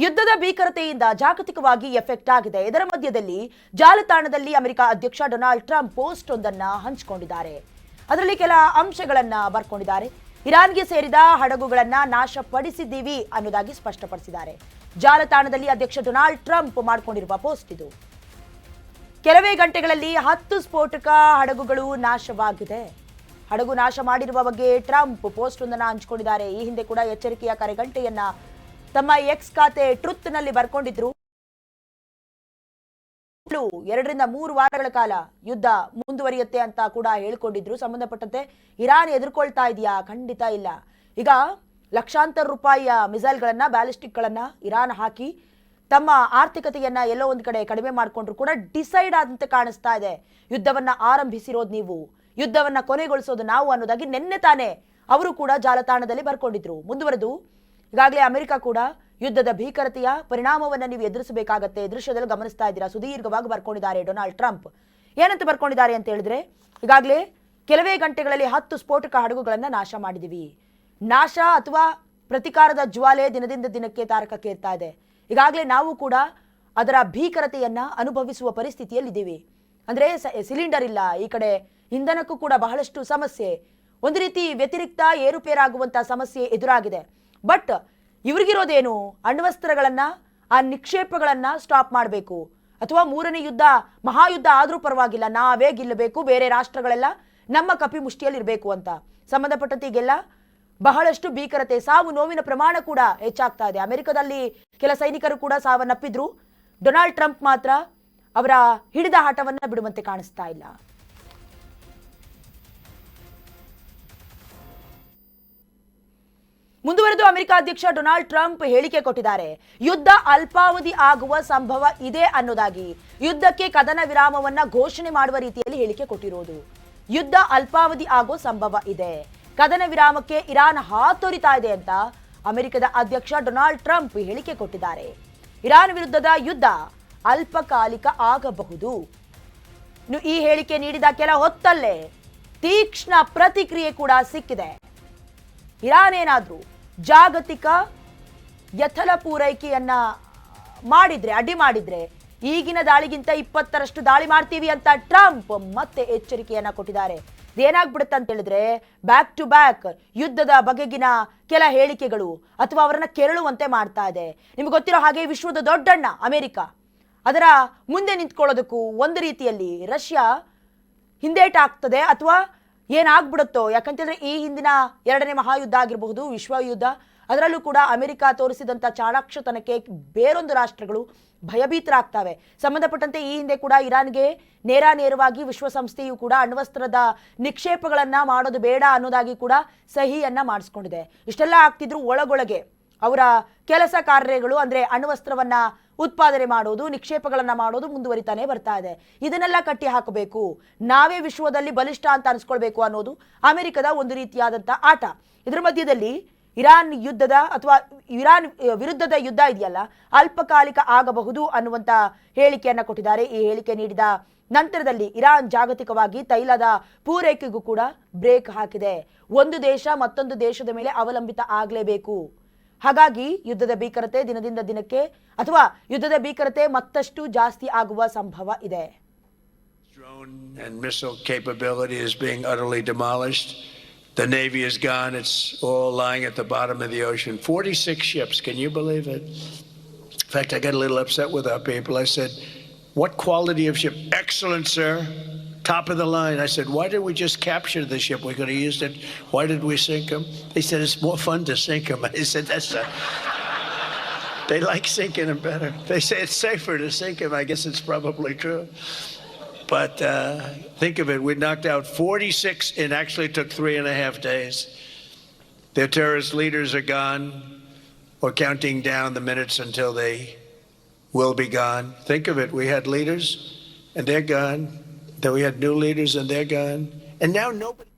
ಯುದ್ಧದ ಭೀಕರತೆಯಿಂದ ಜಾಗತಿಕವಾಗಿ ಎಫೆಕ್ಟ್ ಆಗಿದೆ. ಇದರ ಮಧ್ಯದಲ್ಲಿ ಜಾಲತಾಣದಲ್ಲಿ ಅಮೆರಿಕ ಅಧ್ಯಕ್ಷ ಡೊನಾಲ್ಡ್ ಟ್ರಂಪ್ ಪೋಸ್ಟ್ ಒಂದನ್ನ ಹಂಚಿಕೊಂಡಿದ್ದಾರೆ. ಅದರಲ್ಲಿ ಕೆಲ ಅಂಶಗಳನ್ನ ಬರ್ಕೊಂಡಿದ್ದಾರೆ. ಇರಾನ್ಗೆ ಸೇರಿದ ಹಡಗುಗಳನ್ನ ನಾಶಪಡಿಸಿದ್ದೀವಿ ಅನ್ನೋದಾಗಿ ಸ್ಪಷ್ಟಪಡಿಸಿದ್ದಾರೆ. ಜಾಲತಾಣದಲ್ಲಿ ಅಧ್ಯಕ್ಷ ಡೊನಾಲ್ಡ್ ಟ್ರಂಪ್ ಮಾಡಿಕೊಂಡಿರುವ ಪೋಸ್ಟ್ ಇದು. ಕೆಲವೇ ಗಂಟೆಗಳಲ್ಲಿ 10 ಸ್ಫೋಟಕ ಹಡಗುಗಳು ನಾಶವಾಗಿದೆ. ಹಡಗು ನಾಶ ಮಾಡಿರುವ ಬಗ್ಗೆ ಟ್ರಂಪ್ ಪೋಸ್ಟ್ ಒಂದನ್ನ ಹಂಚಿಕೊಂಡಿದ್ದಾರೆ. ಈ ಹಿಂದೆ ಕೂಡ ಎಚ್ಚರಿಕೆಯ ಕರೆಗಂಟೆಯನ್ನ ತಮ್ಮ ಎಕ್ಸ್ ಖಾತೆ ಟ್ರುತ್ ನಲ್ಲಿ ಬರ್ಕೊಂಡಿದ್ರು. 2 ರಿಂದ 3 ವಾರಗಳ ಕಾಲ ಯುದ್ಧ ಮುಂದುವರಿಯುತ್ತೆ ಅಂತ ಕೂಡ ಹೇಳ್ಕೊಂಡಿದ್ರು. ಸಂಬಂಧಪಟ್ಟಂತೆ ಇರಾನ್ ಎದುರ್ಕೊಳ್ತಾ ಇದೆಯಾ? ಖಂಡಿತ ಇಲ್ಲ. ಈಗ ಲಕ್ಷಾಂತರ ರೂಪಾಯಿಯ ಮಿಸೈಲ್ಗಳನ್ನ, ಬ್ಯಾಲಿಸ್ಟಿಕ್ ಗಳನ್ನ ಇರಾನ್ ಹಾಕಿ ತಮ್ಮ ಆರ್ಥಿಕತೆಯನ್ನ ಎಲ್ಲೋ ಒಂದು ಕಡೆ ಕಡಿಮೆ ಮಾಡಿಕೊಂಡ್ರು ಕೂಡ ಡಿಸೈಡ್ ಆದಂತೆ ಕಾಣಿಸ್ತಾ ಇದೆ. ಯುದ್ಧವನ್ನ ಆರಂಭಿಸಿರೋದು ನೀವು, ಯುದ್ಧವನ್ನ ಕೊನೆಗೊಳಿಸೋದು ನಾವು ಅನ್ನೋದಾಗಿ ನಿನ್ನೆ ತಾನೇ ಅವರು ಕೂಡ ಜಾಲತಾಣದಲ್ಲಿ ಬರ್ಕೊಂಡಿದ್ರು. ಮುಂದುವರೆದು ಈಗಾಗಲೇ ಅಮೆರಿಕ ಕೂಡ ಯುದ್ಧದ ಭೀಕರತೆಯ ಪರಿಣಾಮವನ್ನು ನೀವು ಎದುರಿಸಬೇಕಾಗತ್ತೆ. ದೃಶ್ಯದಲ್ಲಿ ಗಮನಿಸ್ತಾ ಇದ್ದೀರಾ, ಸುದೀರ್ಘವಾಗಿ ಬರ್ಕೊಂಡಿದ್ದಾರೆ ಡೊನಾಲ್ಡ್ ಟ್ರಂಪ್. ಏನಂತ ಬರ್ಕೊಂಡಿದ್ದಾರೆ ಅಂತ ಹೇಳಿದ್ರೆ, ಈಗಾಗಲೇ ಕೆಲವೇ ಗಂಟೆಗಳಲ್ಲಿ 10 ಸ್ಫೋಟಕ ಹಡಗುಗಳನ್ನ ನಾಶ ಮಾಡಿದೀವಿ. ನಾಶ ಅಥವಾ ಪ್ರತಿಕಾರದ ಜ್ವಾಲೆ ದಿನದಿಂದ ದಿನಕ್ಕೆ ತಾರಕಕ್ಕೇರ್ತಾ ಇದೆ. ಈಗಾಗಲೇ ನಾವು ಕೂಡ ಅದರ ಭೀಕರತೆಯನ್ನ ಅನುಭವಿಸುವ ಪರಿಸ್ಥಿತಿಯಲ್ಲಿದ್ದೀವಿ. ಅಂದ್ರೆ ಸಿಲಿಂಡರ್ ಇಲ್ಲ, ಈ ಕಡೆ ಇಂಧನಕ್ಕೂ ಕೂಡ ಬಹಳಷ್ಟು ಸಮಸ್ಯೆ, ಒಂದು ರೀತಿ ವ್ಯತಿರಿಕ್ತ ಏರುಪೇರಾಗುವಂತ ಸಮಸ್ಯೆ ಎದುರಾಗಿದೆ. ಬಟ್ ಇವ್ರಿಗಿರೋದೇನು? ಅಣ್ವಸ್ತ್ರಗಳನ್ನ, ಆ ನಿಕ್ಷೇಪಗಳನ್ನ ಸ್ಟಾಪ್ ಮಾಡಬೇಕು, ಅಥವಾ 3ನೇ ಯುದ್ಧ ಮಹಾಯುದ್ಧ ಆದ್ರೂ ಪರವಾಗಿಲ್ಲ, ನಾವೇ ಗೆಲ್ಲಬೇಕು, ಬೇರೆ ರಾಷ್ಟ್ರಗಳೆಲ್ಲ ನಮ್ಮ ಕಪಿ ಮುಷ್ಟಿಯಲ್ಲಿ ಇರಬೇಕು ಅಂತ. ಸಂಬಂಧಪಟ್ಟಂತೆ ಈಗೆಲ್ಲ ಬಹಳಷ್ಟು ಭೀಕರತೆ, ಸಾವು ನೋವಿನ ಪ್ರಮಾಣ ಕೂಡ ಹೆಚ್ಚಾಗ್ತಾ ಇದೆ. ಅಮೆರಿಕದಲ್ಲಿ ಕೆಲ ಸೈನಿಕರು ಕೂಡ ಸಾವನ್ನಪ್ಪಿದ್ರು. ಡೊನಾಲ್ಡ್ ಟ್ರಂಪ್ ಮಾತ್ರ ಅವರ ಹಿಡಿದ ಆಟವನ್ನ ಬಿಡುವಂತೆ ಕಾಣಿಸ್ತಾ ಇಲ್ಲ. ಮುಂದುವರೆದು ಅಮೆರಿಕ ಅಧ್ಯಕ್ಷ ಡೊನಾಲ್ಡ್ ಟ್ರಂಪ್ ಹೇಳಿಕೆ ಕೊಟ್ಟಿದ್ದಾರೆ. ಯುದ್ಧ ಅಲ್ಪಾವಧಿ ಆಗುವ ಸಂಭವ ಇದೆ ಅನ್ನೋದಾಗಿ, ಯುದ್ಧಕ್ಕೆ ಕದನ ವಿರಾಮವನ್ನ ಘೋಷಣೆ ಮಾಡುವ ರೀತಿಯಲ್ಲಿ ಹೇಳಿಕೆ ಕೊಟ್ಟಿರೋದು. ಯುದ್ಧ ಅಲ್ಪಾವಧಿ ಆಗೋ ಸಂಭವ ಇದೆ, ಕದನ ವಿರಾಮಕ್ಕೆ ಇರಾನ್ ಹಾತೊರಿತಾ ಇದೆ ಅಂತ ಅಮೆರಿಕದ ಅಧ್ಯಕ್ಷ ಡೊನಾಲ್ಡ್ ಟ್ರಂಪ್ ಹೇಳಿಕೆ ಕೊಟ್ಟಿದ್ದಾರೆ. ಇರಾನ್ ವಿರುದ್ಧದ ಯುದ್ಧ ಅಲ್ಪಕಾಲಿಕ ಆಗಬಹುದು. ಈ ಹೇಳಿಕೆ ನೀಡಿದ ಕೆಲ ಹೊತ್ತಲ್ಲೇ ತೀಕ್ಷ್ಣ ಪ್ರತಿಕ್ರಿಯೆ ಕೂಡ ಸಿಕ್ಕಿದೆ. ಇರಾನ್ ಏನಾದ್ರೂ ಜಾಗತಿಕ ಯಥಲ ಪೂರೈಕೆಯನ್ನ ಮಾಡಿದ್ರೆ, ಅಡ್ಡಿ ಮಾಡಿದ್ರೆ, ಈಗಿನ ದಾಳಿಗಿಂತ 20ರಷ್ಟು ದಾಳಿ ಮಾಡ್ತೀವಿ ಅಂತ ಟ್ರಂಪ್ ಮತ್ತೆ ಎಚ್ಚರಿಕೆಯನ್ನ ಕೊಟ್ಟಿದ್ದಾರೆ. ಇದೇನಾಗ್ಬಿಡುತ್ತೆ ಅಂತ ಹೇಳಿದ್ರೆ, ಬ್ಯಾಕ್ ಟು ಬ್ಯಾಕ್ ಯುದ್ಧದ ಬಗೆಗಿನ ಕೆಲ ಹೇಳಿಕೆಗಳು ಅಥವಾ ಅವರನ್ನ ಕೆರಳುವಂತೆ ಮಾಡ್ತಾ ಇದೆ. ನಿಮ್ಗೆ ಗೊತ್ತಿರೋ ಹಾಗೆ ವಿಶ್ವದ ದೊಡ್ಡಣ್ಣ ಅಮೆರಿಕ, ಅದರ ಮುಂದೆ ನಿಂತ್ಕೊಳ್ಳೋದಕ್ಕೂ ಒಂದು ರೀತಿಯಲ್ಲಿ ರಷ್ಯಾ ಹಿಂದೇಟಾಗ್ತದೆ ಅಥವಾ ಏನಾಗ್ಬಿಡುತ್ತೋ. ಯಾಕಂತಂದ್ರೆ ಈ ಹಿಂದಿನ 2ನೇ ಮಹಾಯುದ್ಧ ಆಗಿರಬಹುದು, ವಿಶ್ವ ಯುದ್ಧ, ಅದರಲ್ಲೂ ಕೂಡ ಅಮೆರಿಕ ತೋರಿಸಿದಂಥ ಚಾಣಾಕ್ಷತನಕ್ಕೆ ಬೇರೊಂದು ರಾಷ್ಟ್ರಗಳು ಭಯಭೀತರಾಗ್ತವೆ. ಸಂಬಂಧಪಟ್ಟಂತೆ ಈ ಹಿಂದೆ ಕೂಡ ಇರಾನ್ಗೆ ನೇರವಾಗಿ ವಿಶ್ವಸಂಸ್ಥೆಯು ಕೂಡ ಅಣ್ವಸ್ತ್ರದ ನಿಕ್ಷೇಪಗಳನ್ನ ಮಾಡೋದು ಬೇಡ ಅನ್ನೋದಾಗಿ ಕೂಡ ಸಹಿಯನ್ನ ಮಾಡಿಸ್ಕೊಂಡಿದೆ. ಇಷ್ಟೆಲ್ಲ ಆಗ್ತಿದ್ರು ಒಳಗೊಳಗೆ ಅವರ ಕೆಲಸ ಕಾರ್ಯಗಳು, ಅಂದ್ರೆ ಅಣ್ವಸ್ತ್ರವನ್ನ ಉತ್ಪಾದನೆ ಮಾಡೋದು, ನಿಕ್ಷೇಪಗಳನ್ನ ಮಾಡೋದು ಮುಂದುವರಿತಾನೆ ಬರ್ತಾ ಇದೆ. ಇದನ್ನೆಲ್ಲ ಕಟ್ಟಿ ಹಾಕಬೇಕು, ನಾವೇ ವಿಶ್ವದಲ್ಲಿ ಬಲಿಷ್ಠ ಅಂತ ಅನ್ಸ್ಕೊಳ್ಬೇಕು ಅನ್ನೋದು ಅಮೆರಿಕದ ಒಂದು ರೀತಿಯಾದಂಥ ಆಟ. ಇದರ ಮಧ್ಯದಲ್ಲಿ ಇರಾನ್ ಯುದ್ಧದ ಅಥವಾ ಇರಾನ್ ವಿರುದ್ಧದ ಯುದ್ಧ ಇದೆಯಲ್ಲ, ಅಲ್ಪಕಾಲಿಕ ಆಗಬಹುದು ಅನ್ನುವಂಥ ಹೇಳಿಕೆಯನ್ನ ಕೊಟ್ಟಿದ್ದಾರೆ. ಈ ಹೇಳಿಕೆ ನೀಡಿದ ನಂತರದಲ್ಲಿ ಇರಾನ್ ಜಾಗತಿಕವಾಗಿ ತೈಲದ ಪೂರೈಕೆಗೂ ಕೂಡ ಬ್ರೇಕ್ ಹಾಕಿದೆ. ಒಂದು ದೇಶ ಮತ್ತೊಂದು ದೇಶದ ಮೇಲೆ ಅವಲಂಬಿತ ಆಗಲೇಬೇಕು. ಹಾಗಾಗಿ ಯುದ್ಧದ ಭೀಕರತೆ ದಿನದಿಂದ ದಿನಕ್ಕೆ ಅಥವಾ ಯುದ್ಧದ ಭೀಕರತೆ ಮತ್ತಷ್ಟು ಜಾಸ್ತಿ ಆಗುವ ಸಂಭವ ಇದೆ. Drone and missile capability is being utterly demolished. The Navy is gone. It's all lying at the bottom of the ocean. 46 ships. Can you believe it? In fact, I got a little upset with our people. I said, "What quality of ship?" "Excellent, sir. Top of the line." I said, "Why did we just capture the ship? We could have used it. Why did we sink them?" They said, "It's more fun to sink them." I said, they like sinking them better. They say it's safer to sink them. I guess it's probably true. But think of it. We knocked out 46. It actually took 3.5 days. Their terrorist leaders are gone. We're counting down the minutes until they will be gone. Think of it. We had leaders and they're gone. Then we had new leaders and they're gone. And now nobody